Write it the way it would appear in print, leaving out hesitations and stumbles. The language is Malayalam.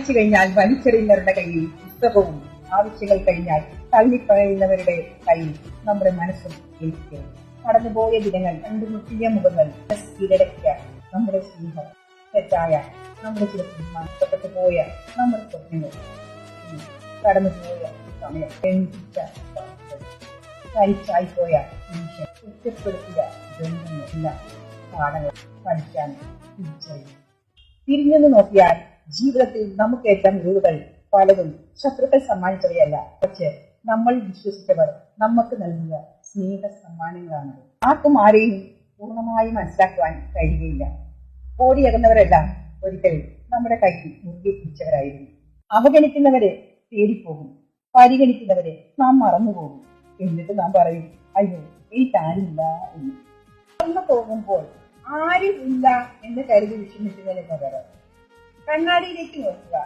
വായിച്ചു കഴിഞ്ഞാൽ വലിച്ചെറിയുന്നവരുടെ കയ്യിൽ പുസ്തകവും, ആവശ്യങ്ങൾ കഴിഞ്ഞാൽ തള്ളിപ്പറയുന്നവരുടെ കയ്യിൽ നമ്മുടെ മനസ്സും ഏൽക്കുക. കടന്നുപോയ ദിനങ്ങൾ, കണ്ടുമുട്ടിയ മുഖങ്ങൾ, കീഴടക്കിയ നമ്മുടെ സ്നേഹം, തെറ്റായ നമ്മുടെ ചില നഷ്ടപ്പെട്ടു പോയ നമ്മുടെ സ്വപ്നങ്ങൾ, കടന്നുപോയ സമയം, തനിച്ചായിപ്പോയ മനുഷ്യൻ, കുറ്റപ്പെടുത്തിയ ബന്ധങ്ങളെല്ലാം പാഠങ്ങൾ പഠിക്കാൻ തിരിച്ചറിയും. തിരിഞ്ഞെന്ന് നോക്കിയാൽ ജീവിതത്തിൽ നമുക്കേറ്റ മുറിവുകൾ പലതും ശത്രുക്കൾ സമ്മാനിച്ചവയല്ല, പക്ഷെ നമ്മൾ വിശ്വസിച്ചവർ നമുക്ക് നൽകിയ സ്നേഹ സമ്മാനങ്ങളാണ്. ആർക്കും ആരെയും പൂർണ്ണമായി മനസ്സിലാക്കുവാൻ കഴിയുകയില്ല. ഓടിയകുന്നവരെല്ലാം ഒരിക്കൽ നമ്മുടെ കൈക്ക് മുറുകെ പിടിച്ചവരായിരുന്നു. അവഗണിക്കുന്നവരെ തേടിപ്പോകും, പരിഗണിക്കുന്നവരെ നാം മറന്നുപോകും. എന്നിട്ട് നാം പറയും, അയ്യോ എനിക്കാരുമില്ല എന്ന്. മറന്നു പോകുമ്പോൾ ആരും ഇല്ല എന്ന് കരുതി വിഷമിക്കുന്നതിന് പകരം കണ്ണാടിയിലേക്ക് നോക്കുക.